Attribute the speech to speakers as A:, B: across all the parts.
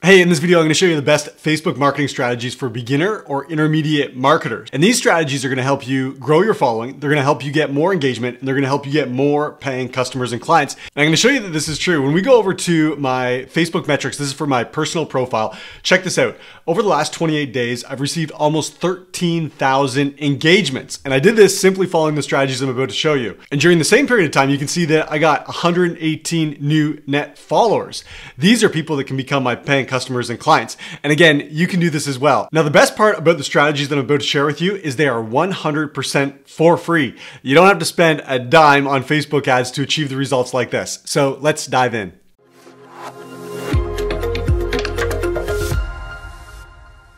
A: Hey, in this video, I'm going to show you the best Facebook marketing strategies for beginner or intermediate marketers. And these strategies are going to help you grow your following. They're going to help you get more engagement, and they're going to help you get more paying customers and clients. And I'm going to show you that this is true. When we go over to my Facebook metrics, this is for my personal profile. Check this out. Over the last 28 days, I've received almost 13,000 engagements. And I did this simply following the strategies I'm about to show you. And during the same period of time, you can see that I got 118 new net followers. These are people that can become my paying customers and clients. And again, you can do this as well. Now, the best part about the strategies that I'm about to share with you is they are 100% for free. You don't have to spend a dime on Facebook ads to achieve the results like this. So let's dive in.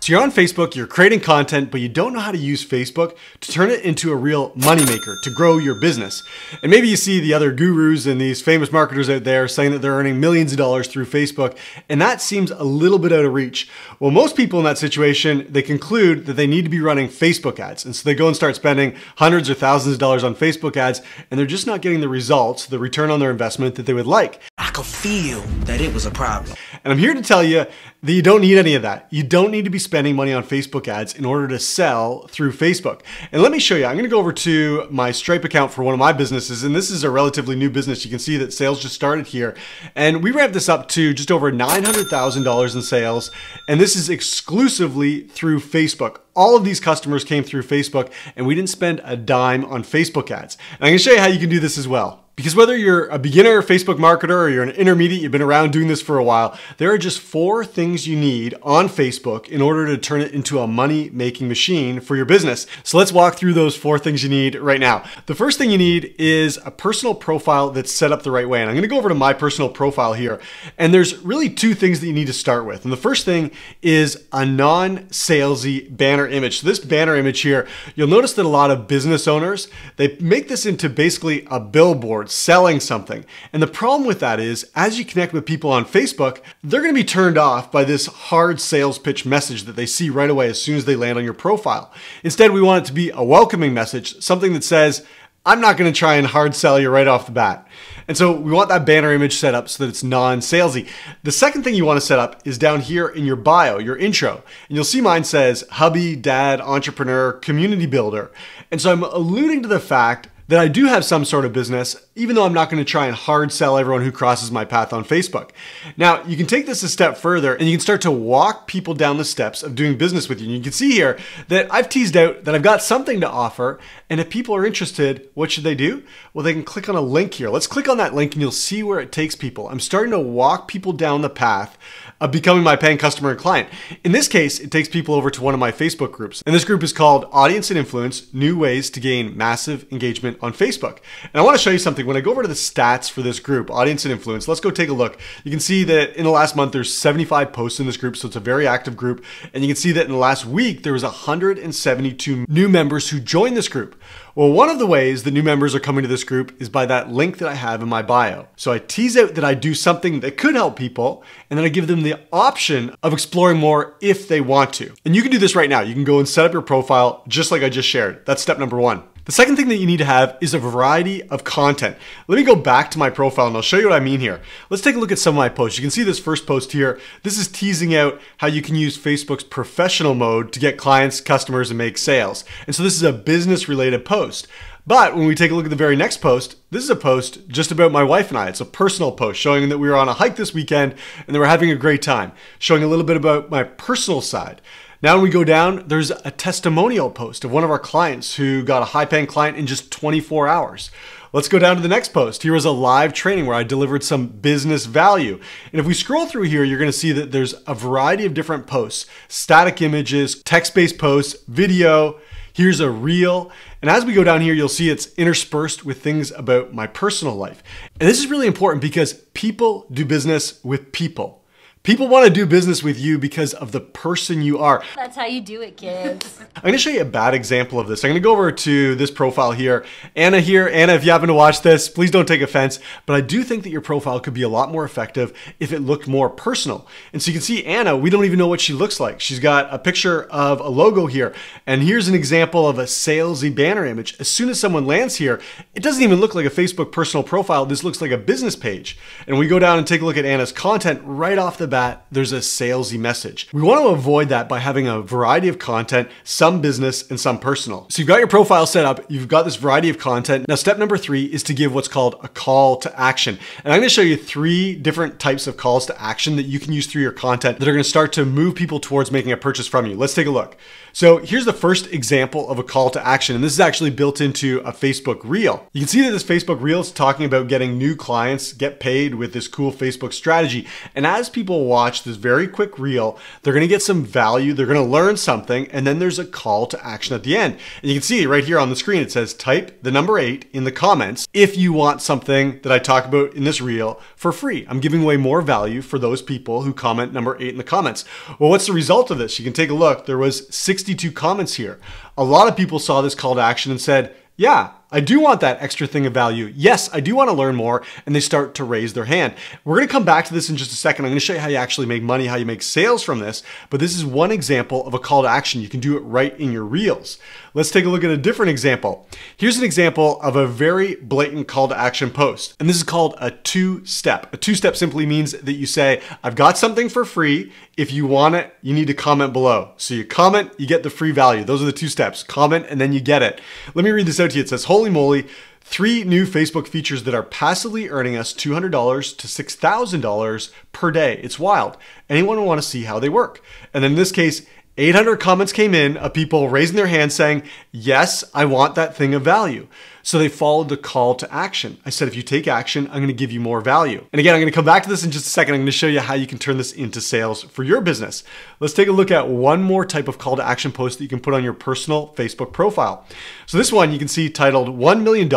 A: So you're on Facebook, you're creating content, but you don't know how to use Facebook to turn it into a real moneymaker, to grow your business. And maybe you see the other gurus and these famous marketers out there saying that they're earning millions of dollars through Facebook, and that seems a little bit out of reach. Well, most people in that situation, they conclude that they need to be running Facebook ads. And so they go and start spending hundreds or thousands of dollars on Facebook ads, and they're just not getting the results, the return on their investment that they would like.
B: I could feel that it was a problem.
A: And I'm here to tell you that you don't need any of that. You don't need to be spending money on Facebook ads in order to sell through Facebook. And let me show you. I'm going to go over to my Stripe account for one of my businesses. And this is a relatively new business. You can see that sales just started here. And we ramped this up to just over $900,000 in sales. And this is exclusively through Facebook. All of these customers came through Facebook, and we didn't spend a dime on Facebook ads. And I'm going to show you how you can do this as well. Because whether you're a beginner Facebook marketer or you're an intermediate, you've been around doing this for a while, there are just 4 things you need on Facebook in order to turn it into a money-making machine for your business. So let's walk through those 4 things you need right now. The first thing you need is a personal profile that's set up the right way. And I'm going to go over to my personal profile here. And there's really 2 things that you need to start with. And the first thing is a non-salesy banner image. So this banner image here, you'll notice that a lot of business owners, they make this into basically a billboard selling something. And the problem with that is, as you connect with people on Facebook, they're going to be turned off by this hard sales pitch message that they see right away as soon as they land on your profile. Instead, we want it to be a welcoming message, something that says, I'm not going to try and hard sell you right off the bat. And so we want that banner image set up so that it's non-salesy. The second thing you want to set up is down here in your bio, your intro. And you'll see mine says hubby, dad, entrepreneur, community builder. And so I'm alluding to the fact that I do have some sort of business, even though I'm not going to try and hard sell everyone who crosses my path on Facebook. Now, you can take this a step further and you can start to walk people down the steps of doing business with you. And you can see here that I've teased out that I've got something to offer. And if people are interested, what should they do? Well, they can click on a link here. Let's click on that link and you'll see where it takes people. I'm starting to walk people down the path of becoming my paying customer and client. In this case, it takes people over to one of my Facebook groups. And this group is called Audience and Influence, New Ways to Gain Massive Engagement on Facebook. And I want to show you something. When I go over to the stats for this group, Audience and Influence, let's go take a look. You can see that in the last month, there's 75 posts in this group. So it's a very active group. And you can see that in the last week, there was 172 new members who joined this group. Well, one of the ways the new members are coming to this group is by that link that I have in my bio. So I tease out that I do something that could help people, and then I give them the option of exploring more if they want to. And you can do this right now. You can go and set up your profile just like I just shared. That's step number 1. The second thing that you need to have is a variety of content. Let me go back to my profile and I'll show you what I mean here. Let's take a look at some of my posts. You can see this first post here. This is teasing out how you can use Facebook's professional mode to get clients, customers, and make sales. And so this is a business related post. But when we take a look at the very next post, this is a post just about my wife and I. It's a personal post showing that we were on a hike this weekend and that we're having a great time, showing a little bit about my personal side. Now when we go down, there's a testimonial post of one of our clients who got a high-paying client in just 24 hours. Let's go down to the next post. Here was a live training where I delivered some business value. And if we scroll through here, you're going to see that there's a variety of different posts, static images, text-based posts, video. Here's a reel. And as we go down here, you'll see it's interspersed with things about my personal life. And this is really important because people do business with people. People want to do business with you because of the person you are.
C: That's how you do it, kids.
A: I'm going to show you a bad example of this. I'm going to go over to this profile here. Anna here. Anna, if you happen to watch this, please don't take offense, but I do think that your profile could be a lot more effective if it looked more personal. And so you can see Anna, we don't even know what she looks like. She's got a picture of a logo here. And here's an example of a salesy banner image. As soon as someone lands here, it doesn't even look like a Facebook personal profile. This looks like a business page. And we go down and take a look at Anna's content right off the bat. bat, there's a salesy message. We want to avoid that by having a variety of content, some business and some personal. So you've got your profile set up, you've got this variety of content. Now, step number 3 is to give what's called a call to action. And I'm going to show you 3 different types of calls to action that you can use through your content that are going to start to move people towards making a purchase from you. Let's take a look. So here's the first example of a call to action, and this is actually built into a Facebook Reel. You can see that this Facebook Reel is talking about getting new clients get paid with this cool Facebook strategy. And as people watch this very quick reel, they're going to get some value, they're going to learn something, and then there's a call to action at the end. And you can see right here on the screen, it says type the number 8 in the comments if you want something that I talk about in this reel for free. I'm giving away more value for those people who comment number 8 in the comments. Well, what's the result of this? You can take a look. There was 62 comments here. A lot of people saw this call to action and said, yeah, I do want that extra thing of value. Yes, I do want to learn more. And they start to raise their hand. We're going to come back to this in just a second. I'm going to show you how you actually make money, how you make sales from this. But this is one example of a call to action. You can do it right in your reels. Let's take a look at a different example. Here's an example of a very blatant call to action post. And this is called a 2-step. A 2-step simply means that you say, I've got something for free. If you want it, you need to comment below. So you comment, you get the free value. Those are the 2 steps. Comment, and then you get it. Let me read this out to you. It says, holy moly, 3 new Facebook features that are passively earning us $200 to $6,000 per day. It's wild. Anyone will want to see how they work. And then in this case, 800 comments came in of people raising their hands saying, yes, I want that thing of value. So they followed the call to action. I said, if you take action, I'm going to give you more value. And again, I'm going to come back to this in just a second. I'm going to show you how you can turn this into sales for your business. Let's take a look at one more type of call to action post that you can put on your personal Facebook profile. So this one you can see titled $1 million,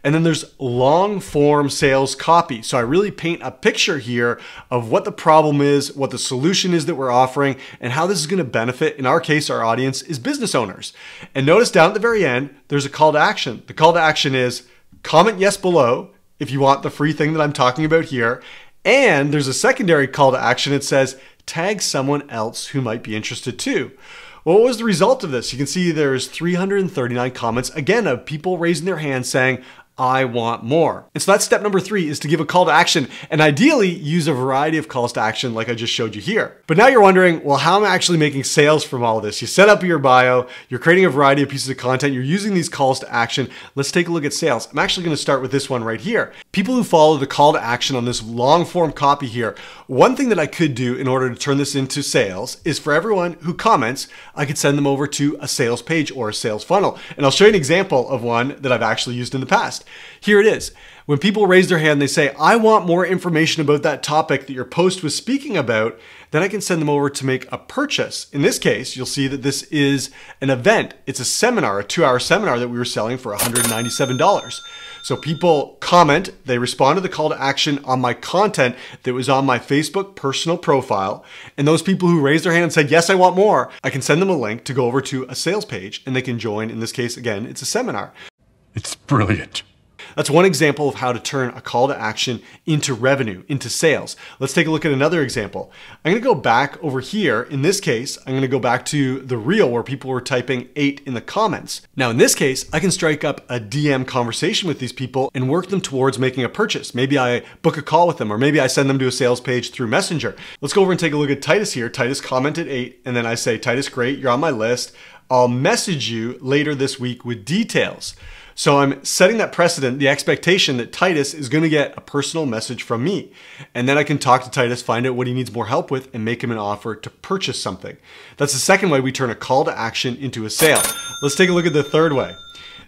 A: and then there's long form sales copy. So I really paint a picture here of what the problem is, what the solution is that we're offering, and how this is going to benefit, in our case, our audience is business owners. And notice down at the very end, there's a call to action. The call to action is comment yes below if you want the free thing that I'm talking about here. And there's a secondary call to action. It says tag someone else who might be interested too. Well, what was the result of this? You can see there's 339 comments, again, of people raising their hands saying, I want more. And so that's step number 3, is to give a call to action, and ideally use a variety of calls to action like I just showed you here. But now you're wondering, well, how am I actually making sales from all of this? You set up your bio, you're creating a variety of pieces of content, you're using these calls to action. Let's take a look at sales. I'm actually going to start with this one right here. People who follow the call to action on this long form copy here, one thing that I could do in order to turn this into sales is for everyone who comments, I could send them over to a sales page or a sales funnel. And I'll show you an example of one that I've actually used in the past. Here it is. When people raise their hand, they say, I want more information about that topic that your post was speaking about, then I can send them over to make a purchase. In this case, you'll see that this is an event. It's a seminar, a 2-hour seminar that we were selling for $197. So people comment, they respond to the call to action on my content that was on my Facebook personal profile. And those people who raised their hand and said, yes, I want more, I can send them a link to go over to a sales page and they can join. In this case, again, it's a seminar.
D: It's brilliant.
A: That's one example of how to turn a call to action into revenue, into sales. Let's take a look at another example. I'm going to go back over here. In this case, I'm going to go back to the reel where people were typing 8 in the comments. Now, in this case, I can strike up a DM conversation with these people and work them towards making a purchase. Maybe I book a call with them, or maybe I send them to a sales page through Messenger. Let's go over and take a look at Titus here. Titus commented 8, and then I say, Titus, great, you're on my list. I'll message you later this week with details. So I'm setting that precedent, the expectation that Titus is going to get a personal message from me. And then I can talk to Titus, find out what he needs more help with, and make him an offer to purchase something. That's the second way we turn a call to action into a sale. Let's take a look at the third way.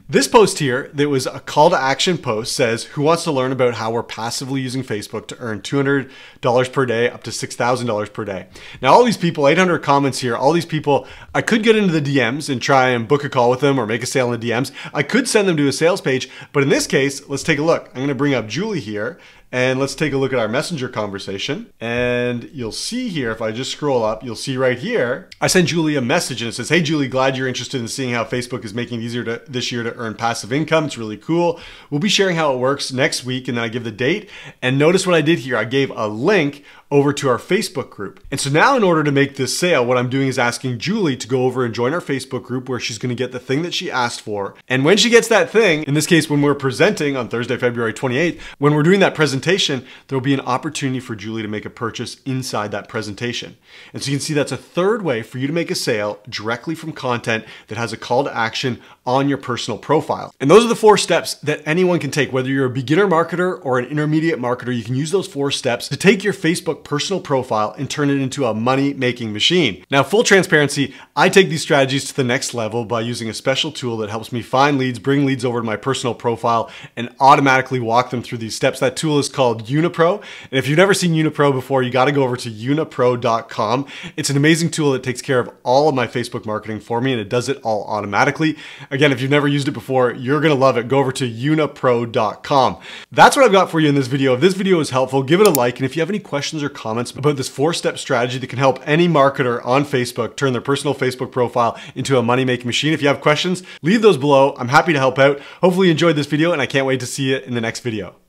A: This post here, that was a call to action post, says, who wants to learn about how we're passively using Facebook to earn $200 per day up to $6,000 per day. Now, all these people, 800 comments here, all these people, I could get into the DMs and try and book a call with them or make a sale in the DMs. I could send them to a sales page, but in this case, let's take a look. I'm going to bring up Julie here. And let's take a look at our Messenger conversation. And you'll see here, if I just scroll up, you'll see right here, I sent Julie a message and it says, hey, Julie, glad you're interested in seeing how Facebook is making it easier this year to earn passive income. It's really cool. We'll be sharing how it works next week. And then I give the date. And notice what I did here. I gave a link over to our Facebook group. And so now in order to make this sale, what I'm doing is asking Julie to go over and join our Facebook group where she's going to get the thing that she asked for. And when she gets that thing, in this case, when we're presenting on Thursday, February 28th, when we're doing that presentation, there'll be an opportunity for Julie to make a purchase inside that presentation. And so you can see that's a third way for you to make a sale directly from content that has a call to action on your personal profile. And those are the 4 steps that anyone can take. Whether you're a beginner marketer or an intermediate marketer, you can use those 4 steps to take your Facebook personal profile and turn it into a money-making machine. Now, full transparency, I take these strategies to the next level by using a special tool that helps me find leads, bring leads over to my personal profile, and automatically walk them through these steps. That tool is called YunaPRO. And if you've never seen YunaPRO before, you got to go over to YunaPRO.com. It's an amazing tool that takes care of all of my Facebook marketing for me, and it does it all automatically. Again, if you've never used it before, you're going to love it. Go over to YunaPRO.com. That's what I've got for you in this video. If this video is helpful, give it a like. And if you have any questions or comments about this 4-step strategy that can help any marketer on Facebook turn their personal Facebook profile into a money-making machine, if you have questions, leave those below. I'm happy to help out. Hopefully you enjoyed this video, and I can't wait to see you in the next video.